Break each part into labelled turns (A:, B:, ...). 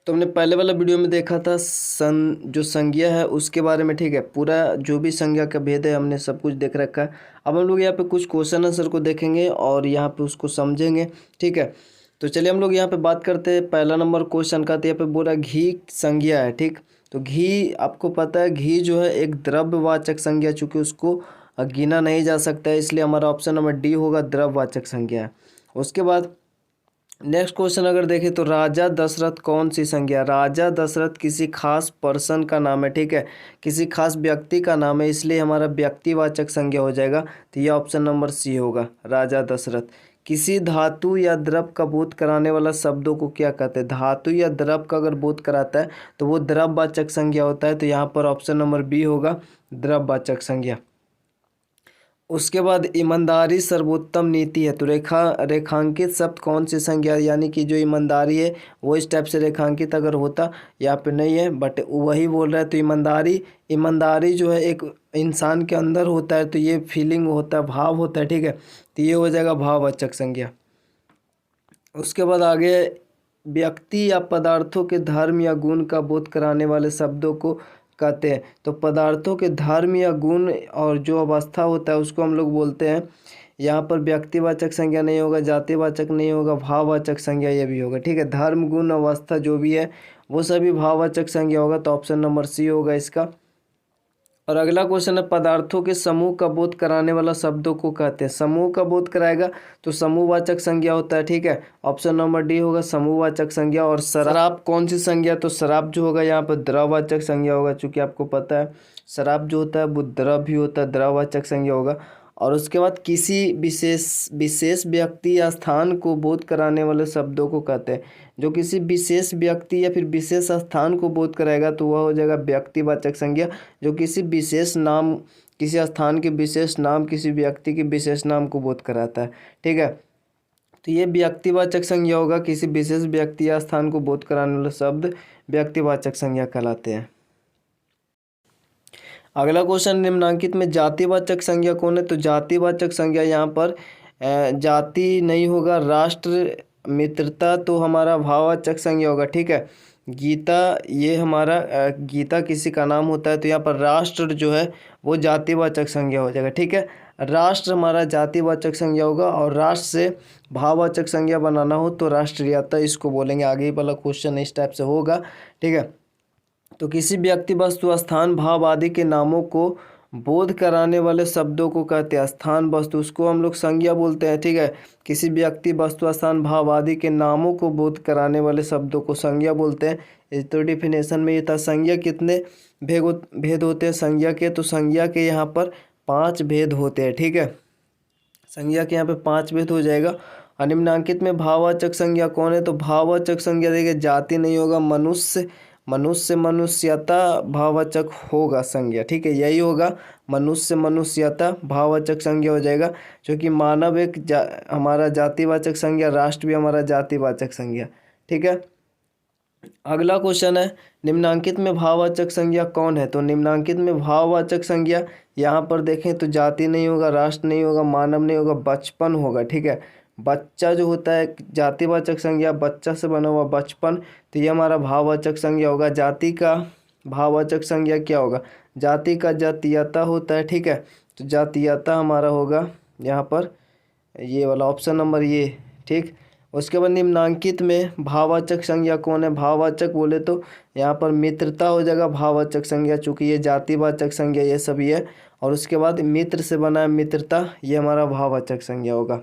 A: तो हमने पहले वाला वीडियो में देखा था जो संज्ञा है उसके बारे में, ठीक है। पूरा जो भी संज्ञा का भेद है हमने सब कुछ देख रखा है। अब हम लोग यहाँ पे कुछ क्वेश्चन आंसर को देखेंगे और यहाँ पे उसको समझेंगे, ठीक है। तो चलिए हम लोग यहाँ पे बात करते हैं। पहला नंबर क्वेश्चन का, तो यहाँ पे बोला घी संज्ञा है, ठीक। तो घी, आपको पता है घी जो है एक द्रव्यवाचक संज्ञा, चूँकि उसको गिना नहीं जा सकता है, इसलिए हमारा ऑप्शन नंबर डी होगा, द्रव्यवाचक संज्ञा है। उसके बाद नेक्स्ट क्वेश्चन अगर देखें तो राजा दशरथ कौन सी संज्ञा। राजा दशरथ किसी खास पर्सन का नाम है, ठीक है, किसी खास व्यक्ति का नाम है, इसलिए हमारा व्यक्तिवाचक संज्ञा हो जाएगा। तो ये ऑप्शन नंबर सी होगा, राजा दशरथ। किसी धातु या द्रव का बोध कराने वाला शब्दों को क्या कहते हैं। धातु या द्रव का अगर बोध कराता है तो वो द्रव्यवाचक संज्ञा होता है। तो यहाँ पर ऑप्शन नंबर बी होगा, द्रव्यवाचक संज्ञा। उसके बाद ईमानदारी सर्वोत्तम नीति है। तो रेखांकित शब्द कौन सी संज्ञा, यानी कि जो ईमानदारी है वो इस टाइप से रेखांकित अगर होता, यहाँ पे नहीं है बट वही बोल रहा है। तो ईमानदारी जो है एक इंसान के अंदर होता है, तो ये फीलिंग होता है, भाव होता है, ठीक है। तो ये हो जाएगा भाववाचक संज्ञा। उसके बाद आगे व्यक्ति या पदार्थों के धर्म या गुण का बोध कराने वाले शब्दों को कहते हैं। तो पदार्थों के धर्म या गुण और जो अवस्था होता है उसको हम लोग बोलते हैं। यहाँ पर व्यक्तिवाचक संज्ञा नहीं होगा, जातिवाचक नहीं होगा, भाववाचक संज्ञा ये भी होगा, ठीक है। धर्म गुण अवस्था जो भी है वो सभी भाववाचक संज्ञा होगा। तो ऑप्शन नंबर सी होगा इसका। और अगला क्वेश्चन है पदार्थों के समूह का बोध कराने वाला शब्दों को कहते हैं। समूह का बोध कराएगा तो समूहवाचक संज्ञा होता है, ठीक है। ऑप्शन नंबर डी होगा, समूहवाचक संज्ञा। और शराब कौन सी संज्ञा, तो शराब जो होगा यहाँ पर द्रववाचक संज्ञा होगा, चूँकि आपको पता है शराब जो होता है वो द्रव भी होता है, द्रववाचक संज्ञा होगा। और उसके बाद किसी विशेष व्यक्ति या स्थान को बोध कराने वाले शब्दों को कहते हैं। जो किसी विशेष व्यक्ति या फिर विशेष स्थान को बोध कराएगा तो वह हो जाएगा व्यक्तिवाचक संज्ञा। जो किसी विशेष नाम, किसी स्थान के विशेष नाम, किसी व्यक्ति के विशेष नाम को बोध कराता है, ठीक है। तो ये व्यक्तिवाचक संज्ञा होगा, किसी विशेष व्यक्ति या स्थान को बोध कराने वाले शब्द व्यक्तिवाचक संज्ञा कहलाते हैं। अगला क्वेश्चन, निम्नांकित में जातिवाचक संज्ञा कौन है। तो जातिवाचक संज्ञा यहाँ पर जाति नहीं होगा, राष्ट्र, मित्रता तो हमारा भाववाचक संज्ञा होगा, ठीक है। गीता, ये हमारा गीता किसी का नाम होता है, तो यहाँ पर राष्ट्र जो है वो जातिवाचक संज्ञा हो जाएगा, ठीक है। राष्ट्र हमारा जातिवाचक संज्ञा होगा। और राष्ट्र से भाववाचक संज्ञा बनाना हो तो राष्ट्रीयता इसको बोलेंगे। आगे वाला क्वेश्चन इस टाइप से होगा, ठीक है। तो किसी व्यक्ति, वस्तु, स्थान, भाव आदि के नामों को बोध कराने वाले शब्दों को कहते हैं। स्थान, वस्तु, उसको हम लोग संज्ञा बोलते हैं, ठीक है। किसी व्यक्ति, वस्तु, स्थान, भाव आदि के नामों को बोध कराने वाले शब्दों को संज्ञा बोलते हैं। इस तो डिफिनेशन में ये था। संज्ञा कितने भेद होते हैं संज्ञा के, तो संज्ञा के यहाँ पर 5 भेद होते हैं, ठीक है। संज्ञा के यहाँ पे 5 भेद हो जाएगा। और निम्नांकित में भाववाचक संज्ञा कौन है। तो भाववाचक संज्ञा देखिए, जाति नहीं होगा, मनुष्यता भाववाचक होगा संज्ञा, ठीक है। यही होगा, मनुष्यता भाववाचक संज्ञा हो जाएगा। क्योंकि मानव एक हमारा जातिवाचक संज्ञा, राष्ट्र भी हमारा जातिवाचक संज्ञा, ठीक है। अगला क्वेश्चन है, निम्नांकित में भाववाचक संज्ञा कौन है। तो निम्नांकित में भाववाचक संज्ञा यहाँ पर देखें तो जाति नहीं होगा, राष्ट्र नहीं होगा, मानव नहीं होगा, बचपन होगा, ठीक है। बच्चा जो होता है जातिवाचक संज्ञा, बच्चा से बना हुआ बचपन, तो ये हमारा भाववाचक संज्ञा होगा। जाति का भाववाचक संज्ञा क्या होगा, जाति का जातीयता होता है, ठीक है। तो जातीयता हमारा होगा यहाँ पर ये वाला ऑप्शन नंबर ये, ठीक। उसके बाद निम्नांकित में भाववाचक संज्ञा कौन है। भाववाचक बोले तो यहाँ पर मित्रता हो जाएगा भाववाचक संज्ञा, चूँकि ये जातिवाचक संज्ञा ये सभी है। और उसके बाद मित्र से बना है मित्रता, ये हमारा भाववाचक संज्ञा होगा।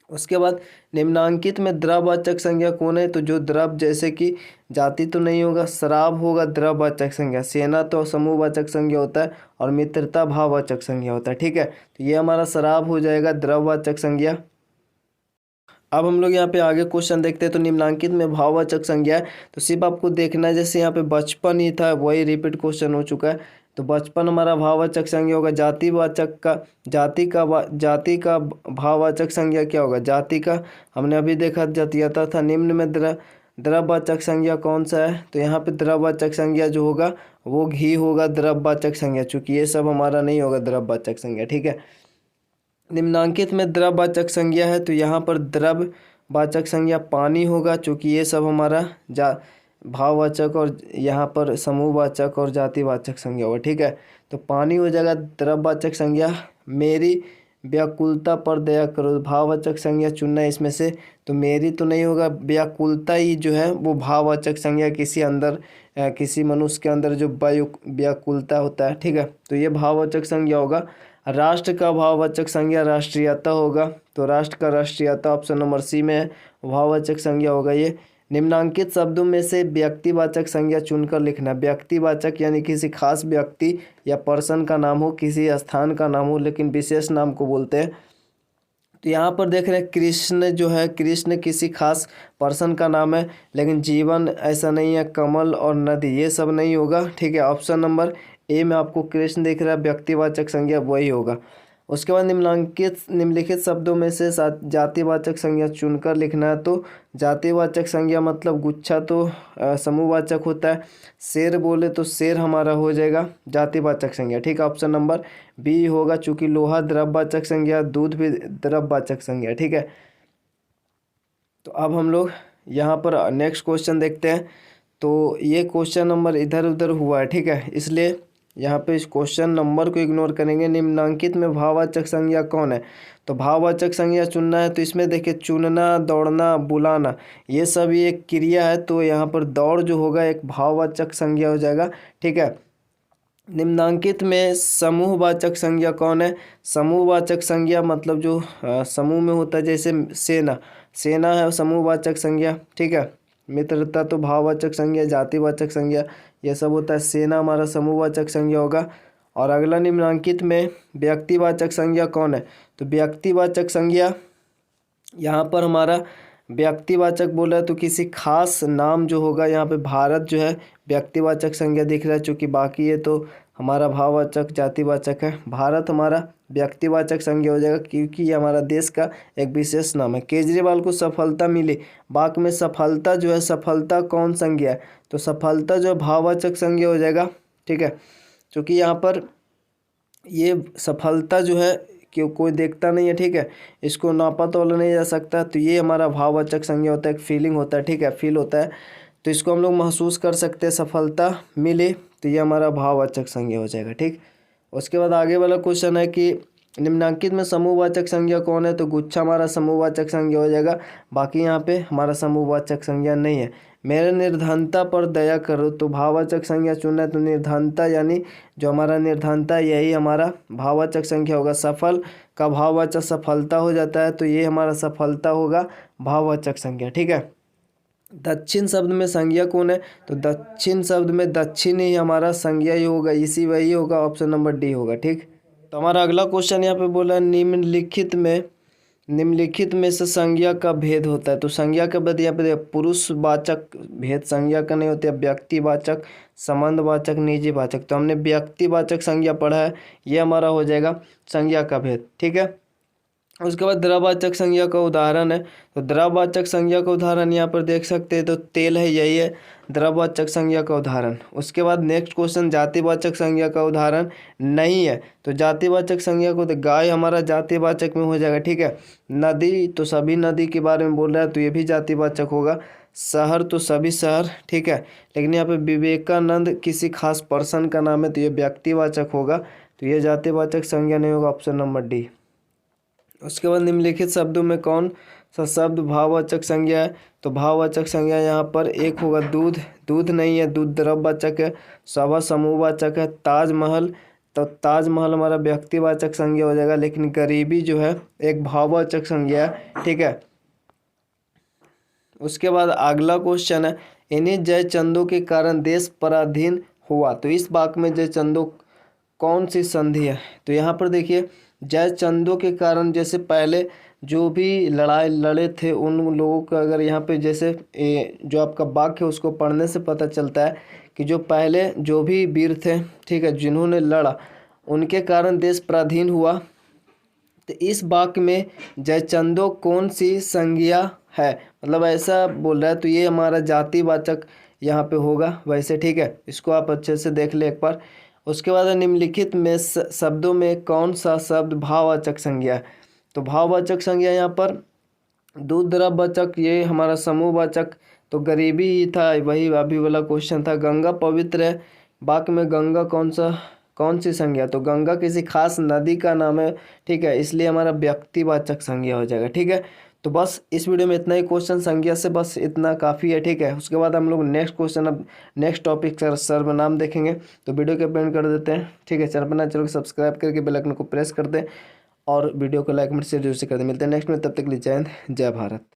A: उसके बाद निम्नांकित में द्रववाचक संज्ञा कौन है। तो जो द्रव, जैसे कि जाति तो नहीं होगा, शराब होगा द्रववाचक संज्ञा, सेना तो समूहवाचक संज्ञा होता है, और मित्रता भाववाचक संज्ञा होता है, ठीक है। तो ये हमारा शराब हो जाएगा द्रववाचक संज्ञा। अब हम लोग यहाँ पे आगे क्वेश्चन देखते हैं। तो निम्नांकित में भाववाचक संज्ञा है, तो सिर्फ आपको देखना है, जैसे यहाँ पे बचपन ही था वही रिपीट क्वेश्चन हो चुका है। तो बचपन हमारा भाववाचक संज्ञा होगा। जाति का भाववाचक संज्ञा क्या होगा, जाति का हमने अभी देखा जातीयता था। निम्न में द्रववाचक संज्ञा कौन सा है। तो यहाँ पे द्रववाचक संज्ञा जो होगा वो घी होगा द्रववाचक संज्ञा, चूँकि ये सब हमारा नहीं होगा द्रववाचक संज्ञा, ठीक है। निम्नांकित में द्रववाचक संज्ञा है, तो यहाँ पर द्रववाचक संज्ञा पानी होगा, चूँकि ये सब हमारा भाववाचक और यहाँ पर समूहवाचक और जातिवाचक संज्ञा होगा। ठीक है, तो पानी हो जाएगा द्रव्यवाचक संज्ञा। मेरी व्याकुलता पर दया करो, भाववाचक संज्ञा चुनना है इसमें से। तो मेरी तो नहीं होगा, व्याकुलता ही जो है वो भाववाचक संज्ञा, किसी अंदर किसी मनुष्य के अंदर जो व्याकुलता होता है। ठीक है, तो ये भाववाचक संज्ञा होगा। राष्ट्र का भाववाचक संज्ञा राष्ट्रीयता होगा, तो राष्ट्र का राष्ट्रीयता ऑप्शन नंबर सी में है, भाववाचक संज्ञा होगा ये। निम्नांकित शब्दों में से व्यक्तिवाचक संज्ञा चुनकर लिखना। व्यक्तिवाचक यानी किसी खास व्यक्ति या पर्सन का नाम हो, किसी स्थान का नाम हो, लेकिन विशेष नाम को बोलते हैं। तो यहाँ पर देख रहे हैं कृष्ण जो है, कृष्ण किसी खास पर्सन का नाम है, लेकिन जीवन ऐसा नहीं है, कमल और नदी ये सब नहीं होगा। ठीक है, ऑप्शन नंबर ए में आपको कृष्ण दिख रहा है, व्यक्तिवाचक संज्ञा वही होगा। उसके बाद निम्नलिखित शब्दों में से जातिवाचक संज्ञा चुनकर लिखना है। तो जातिवाचक संज्ञा मतलब गुच्छा तो समूहवाचक होता है। शेर बोले तो शेर हमारा हो जाएगा जातिवाचक संज्ञा। ठीक है, ऑप्शन नंबर बी होगा, चूंकि लोहा द्रव्यवाचक संज्ञा, दूध भी द्रव्यवाचक संज्ञा। ठीक है, तो अब हम लोग यहाँ पर नेक्स्ट क्वेश्चन देखते हैं। तो ये क्वेश्चन नंबर इधर उधर हुआ है। ठीक है, इसलिए यहाँ पे इस क्वेश्चन नंबर को इग्नोर करेंगे। निम्नांकित में भाववाचक संज्ञा कौन है? तो भाववाचक संज्ञा चुनना है। तो इसमें देखिए चुनना, दौड़ना, बुलाना ये सब ये एक क्रिया है, तो यहाँ पर दौड़ जो होगा एक भाववाचक संज्ञा हो जाएगा। ठीक है, निम्नांकित में समूहवाचक संज्ञा कौन है? समूहवाचक संज्ञा मतलब जो समूह में होता है, जैसे सेना, सेना है समूहवाचक संज्ञा। ठीक है, मित्रता तो भाववाचक संज्ञा, जातिवाचक संज्ञा ये सब होता है। सेना हमारा समूहवाचक संज्ञा होगा। और अगला निम्नांकित में व्यक्तिवाचक संज्ञा कौन है? तो व्यक्तिवाचक संज्ञा यहाँ पर हमारा व्यक्तिवाचक बोला तो किसी खास नाम जो होगा, यहाँ पे भारत जो है व्यक्तिवाचक संज्ञा दिख रहा है, चूँकि बाकी ये तो हमारा भाववाचक जातिवाचक है। भारत हमारा व्यक्तिवाचक संज्ञा हो जाएगा, क्योंकि ये हमारा देश का एक विशेष नाम है। केजरीवाल को सफलता मिली, वाक्य में सफलता जो है, सफलता कौन संज्ञा है? तो सफलता जो भाववाचक संज्ञा हो जाएगा। ठीक है, क्योंकि यहाँ पर ये सफलता जो है कि कोई देखता नहीं है। ठीक है, इसको नापा तोला नहीं जा सकता, तो ये हमारा भाववाचक संज्ञा होता है, एक फीलिंग होता है। ठीक है, फील होता है, तो इसको हम लोग महसूस कर सकते हैं। सफलता मिले तो ये हमारा भाववाचक संज्ञा हो जाएगा। ठीक, उसके बाद आगे वाला क्वेश्चन है कि निम्नांकित में समूहवाचक संज्ञा कौन है? तो गुच्छा हमारा समूहवाचक संज्ञा हो जाएगा, बाकी यहाँ पे हमारा समूहवाचक संज्ञा नहीं है। मेरे निर्धनता पर दया करो, तो भाववाचक संज्ञा चुनना है। तो निर्धनता यानी जो हमारा निर्धनता यही हमारा भाववाचक संज्ञा होगा। सफल का भाववाचक सफलता हो जाता है, तो ये हमारा सफलता होगा भाववाचक संज्ञा। ठीक है, दक्षिण शब्द में संज्ञा कौन है? तो दक्षिण शब्द में दक्षिण ही हमारा संज्ञा ही होगा, इसी वही होगा, ऑप्शन नंबर डी होगा। ठीक, तो हमारा अगला क्वेश्चन यहाँ पे बोला निम्नलिखित में से संज्ञा का भेद होता है। तो संज्ञा का भेद यहाँ पे पुरुषवाचक भेद संज्ञा का नहीं होता है, व्यक्तिवाचक, संबंधवाचक, निजीवाचक। तो हमने व्यक्तिवाचक संज्ञा पढ़ा है, ये हमारा हो जाएगा संज्ञा का भेद। ठीक है, उसके बाद द्रव्यवाचक संज्ञा का उदाहरण है। तो द्रव्यवाचक संज्ञा का उदाहरण यहाँ पर देख सकते हैं, तो तेल है, यही है द्रव्यवाचक संज्ञा का उदाहरण। उसके बाद नेक्स्ट क्वेश्चन जातिवाचक संज्ञा का उदाहरण नहीं है। तो जातिवाचक संज्ञा को तो गाय हमारा जातिवाचक में हो जाएगा। ठीक है, नदी तो सभी नदी के बारे में बोल रहा है, तो ये भी जातिवाचक होगा। शहर तो सभी शहर। ठीक है, लेकिन यहाँ पे विवेकानंद किसी खास पर्सन का नाम है, तो ये व्यक्तिवाचक होगा, तो ये जातिवाचक संज्ञा नहीं होगा, ऑप्शन नंबर डी। उसके बाद निम्नलिखित शब्दों में कौन सा शब्द भाववाचक संज्ञा है? तो भाववाचक संज्ञा यहाँ पर एक होगा दूध, दूध नहीं है, दूध द्रव्यवाचक है। सभा समूहवाचक है। ताजमहल, तो ताजमहल हमारा व्यक्तिवाचक संज्ञा हो जाएगा, लेकिन गरीबी जो है एक भाववाचक संज्ञा है। ठीक है, उसके बाद अगला क्वेश्चन है, इन्हीं जयचंदों के कारण देश पराधीन हुआ। तो इस वाक्य में जयचंदों कौन सी संधि है? तो यहाँ पर देखिए जयचंदों के कारण, जैसे पहले जो भी लड़ाई लड़े थे उन लोगों का, अगर यहाँ पे जैसे जो आपका वाक्य है उसको पढ़ने से पता चलता है कि जो पहले जो भी वीर थे, ठीक है, जिन्होंने लड़ा, उनके कारण देश पराधीन हुआ। तो इस वाक्य में जयचंदो कौन सी संज्ञा है? मतलब ऐसा बोल रहा है, तो ये हमारा जातिवाचक यहाँ पे होगा वैसे। ठीक है, इसको आप अच्छे से देख ले एक बार। उसके बाद निम्नलिखित में शब्दों में कौन सा शब्द भाववाचक संज्ञा है? तो भाववाचक संज्ञा यहाँ पर दूध द्रव्यवाचक, ये हमारा समूहवाचक तो गरीबी ही था, वही अभी वाला क्वेश्चन था। गंगा पवित्र है, वाक्य में गंगा कौन सी संज्ञा, तो गंगा किसी खास नदी का नाम है, ठीक है, इसलिए हमारा व्यक्तिवाचक संज्ञा हो जाएगा, ठीक है। तो बस इस वीडियो में इतना ही क्वेश्चन, संज्ञा से बस इतना काफ़ी है, ठीक है। उसके बाद हम लोग नेक्स्ट क्वेश्चन, अब नेक्स्ट टॉपिक सर्वनाम देखेंगे। तो वीडियो को पेंड कर देते हैं, ठीक है। चैनल पर नए चैनल को सब्सक्राइब करके बेल आइकन को प्रेस कर दें और वीडियो को लाइक कमेंट शेयर जरूर से कर दें। मिलते हैं नेक्स्ट में, तब तक के लिए जय हिंद, जय भारत।